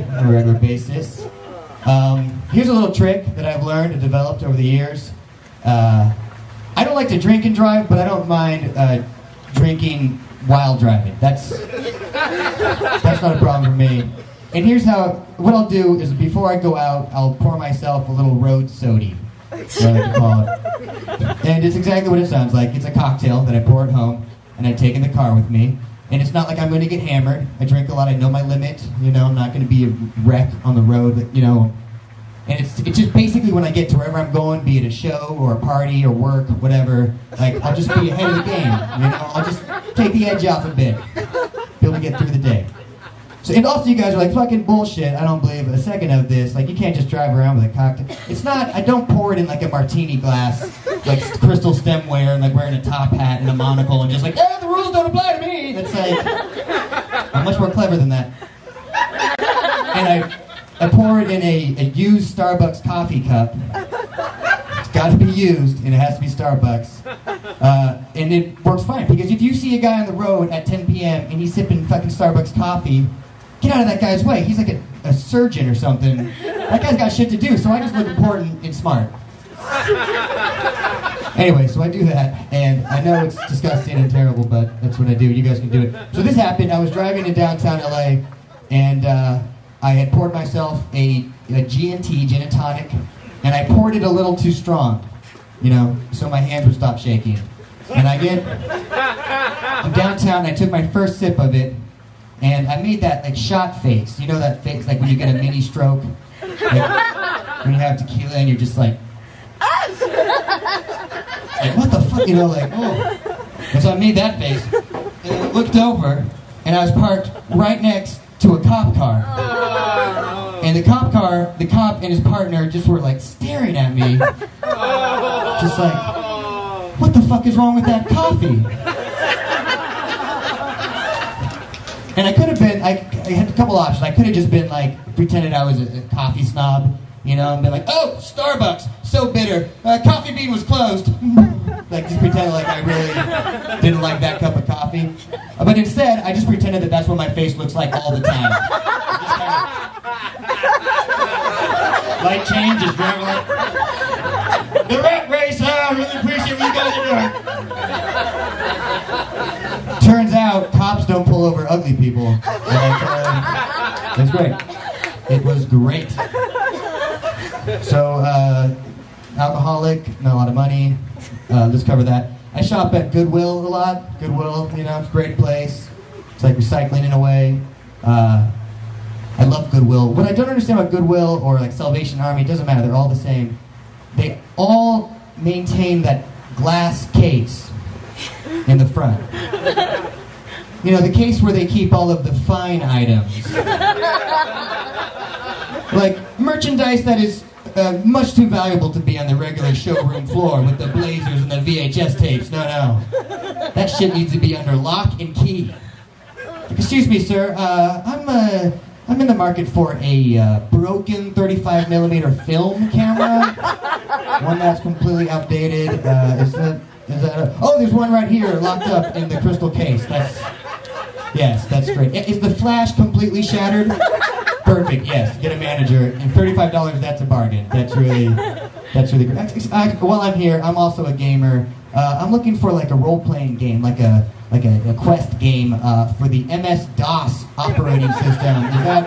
on a regular basis. Here's a little trick that I've learned and developed over the years. I don't like to drink and drive, but I don't mind drinking while driving. That's not a problem for me. And here's what I'll do is before I go out, I'll pour myself a little road sody, what I like to call it. And it's exactly what it sounds like. It's a cocktail that I pour at home and I take in the car with me. And it's not like I'm going to get hammered. I drink a lot. I know my limit. You know, I'm not going to be a wreck on the road. You know, and it's just basically when I get to wherever I'm going, be it a show or a party or work or whatever. Like I'll just be ahead of the game. You know, I'll just take the edge off a bit, be able to get through the day. So, and also you guys are like, fucking bullshit, I don't believe a second of this. Like, you can't just drive around with a cocktail. It's not, I don't pour it in like a martini glass, like crystal stemware, and like wearing a top hat and a monocle and just like, the rules don't apply to me. That's like, I'm much more clever than that. And I pour it in a used Starbucks coffee cup. It's got to be used, and it has to be Starbucks. And it works fine, because if you see a guy on the road at 10 p.m. and he's sipping fucking Starbucks coffee, get out of that guy's way. He's like a surgeon or something. That guy's got shit to do, so I just look important and smart. Anyway, so I do that, and I know it's disgusting and terrible, but that's what I do. You guys can do it. So this happened. I was driving in downtown LA, and I had poured myself a G&T, gin and tonic, and I poured it a little too strong, you know, so my hands would stop shaking. And I'm downtown, I took my first sip of it, and I made that like shot face. You know that face, like when you get a mini stroke? Like, when you have tequila and you're just like what the fuck, you know, like, oh. And so I made that face, and I looked over, and I was parked right next to a cop car. And the cop and his partner just were like staring at me, just like, what the fuck is wrong with that coffee? And I could have been, I had a couple options. I could have just been like, pretended I was a coffee snob, you know, and been like, oh, Starbucks, so bitter, coffee bean was closed. Like, just pretend like I really didn't like that cup of coffee. But instead, I just pretended that that's what my face looks like all the time. Just kind of light change, just driving like, the rat race, I really appreciate what you guys are doing. Turns out, cops don't pull over ugly people. That's great. It was great. So, alcoholic, not a lot of money. Let's cover that. I shop at Goodwill a lot. Goodwill, you know, it's a great place. It's like recycling in a way. I love Goodwill. What I don't understand about Goodwill or like Salvation Army, it doesn't matter, they're all the same. They all maintain that glass case in the front. You know, the case where they keep all of the fine items. Like merchandise that is much too valuable to be on the regular showroom floor with the blazers and the VHS tapes. No. That shit needs to be under lock and key. Excuse me, sir. I'm in the market for a broken 35mm film camera. One that's completely outdated. Oh, there's one right here locked up in the crystal case. Yes, that's great. Is the flash completely shattered? Perfect, yes. Get a manager. And $35, that's a bargain. That's really great. While I'm here, I'm also a gamer. I'm looking for like a role-playing game, like a quest game for the MS-DOS operating system. Is that...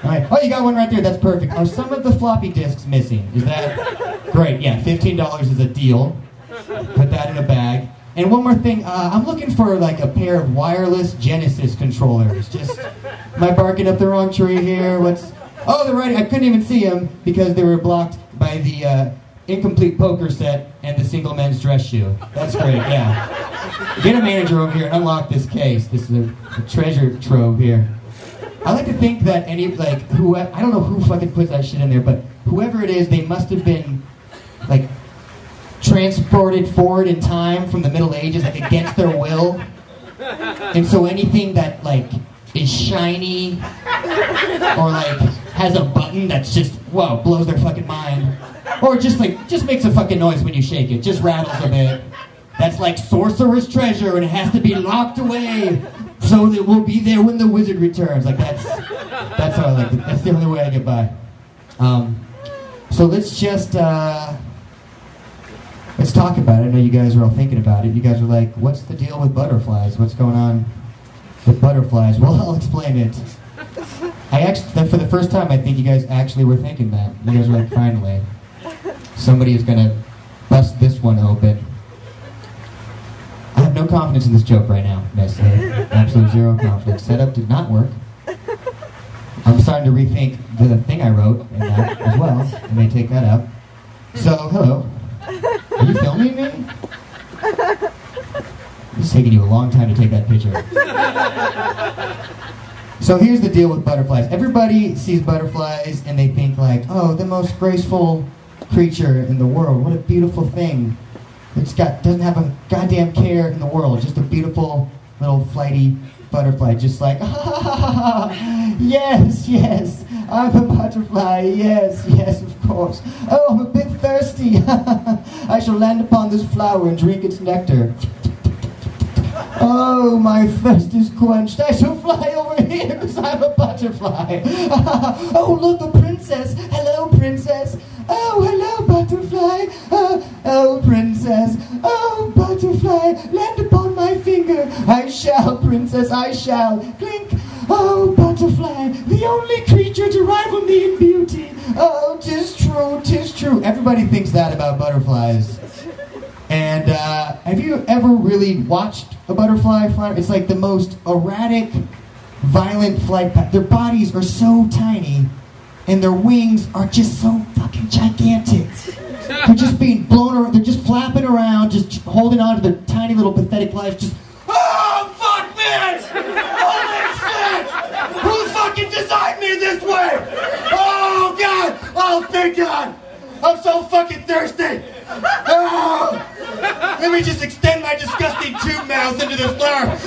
All right. Oh, you got one right there. That's perfect. Are some of the floppy disks missing? Is that... Great, yeah. $15 is a deal. Put that in a bag. And one more thing, I'm looking for like a pair of wireless Genesis controllers. Just, am I barking up the wrong tree here? Oh, they're right, I couldn't even see them because they were blocked by the incomplete poker set and the single men's dress shoe. That's great, yeah. Get a manager over here and unlock this case. This is a treasure trove here. I like to think that I don't know who fucking puts that shit in there, but whoever it is, they must have been, like, transported forward in time from the Middle Ages, like against their will. And so anything that like is shiny or like has a button that's just blows their fucking mind, or just makes a fucking noise when you shake it, just rattles a bit. That's like sorcerer's treasure and it has to be locked away So that we'll be there when the wizard returns. Like that's how I like it. That's the only way I get by. So let's just let's talk about it. I know you guys are all thinking about it. You guys are like, what's the deal with butterflies? What's going on with butterflies? Well, I'll explain it. I actually, for the first time, I think you guys actually were thinking that. You guys were like, finally, somebody is gonna bust this one open. I have no confidence in this joke right now, necessarily. Absolute zero confidence. Setup did not work. I'm starting to rethink the thing I wrote in that as well. I may take that out. So, hello. Are you filming me? It's taking you a long time to take that picture. So here's the deal with butterflies. Everybody sees butterflies and they think like, oh, the most graceful creature in the world. What a beautiful thing. Doesn't have a goddamn care in the world. Just a beautiful little flighty butterfly. Just like, yes, yes, I'm a butterfly. Yes, yes, of course. Oh, I'm a bit thirsty. I shall land upon this flower and drink its nectar. Oh, my thirst is quenched. I shall fly over here because I'm a butterfly. Oh, look, a princess. Hello, princess. Oh, hello, butterfly. Oh, princess. Oh, butterfly. Land upon my finger. I shall, princess, I shall. Clink. Oh, butterfly. The only creature to rival me in beauty. Oh, 'tis true, 'tis true. Everybody thinks that about butterflies. And have you ever really watched a butterfly fly? It's like the most erratic, violent flight path. Their bodies are so tiny, and their wings are just so fucking gigantic. They're just being blown around. They're just flapping around, just holding on to their tiny little pathetic lives. Just, oh fuck man! Holy shit! Who fucking designed me this way? Oh god! Oh thank God! I'm so fucking thirsty! Oh! Let me just extend my disgusting tube mouth into this flower.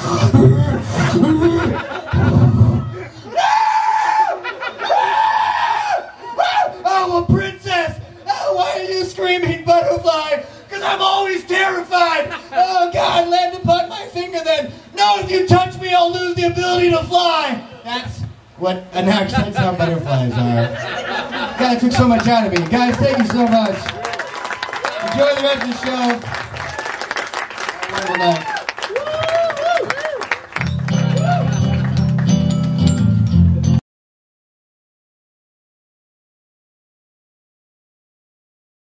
Oh, a princess! Oh, why are you screaming, butterfly? Because I'm always terrified. Oh, God, land upon my finger then. No, if you touch me, I'll lose the ability to fly. That's how butterflies are. God, it took so much out of me. Guys, thank you so much. Enjoy the rest of the show. Have a good night.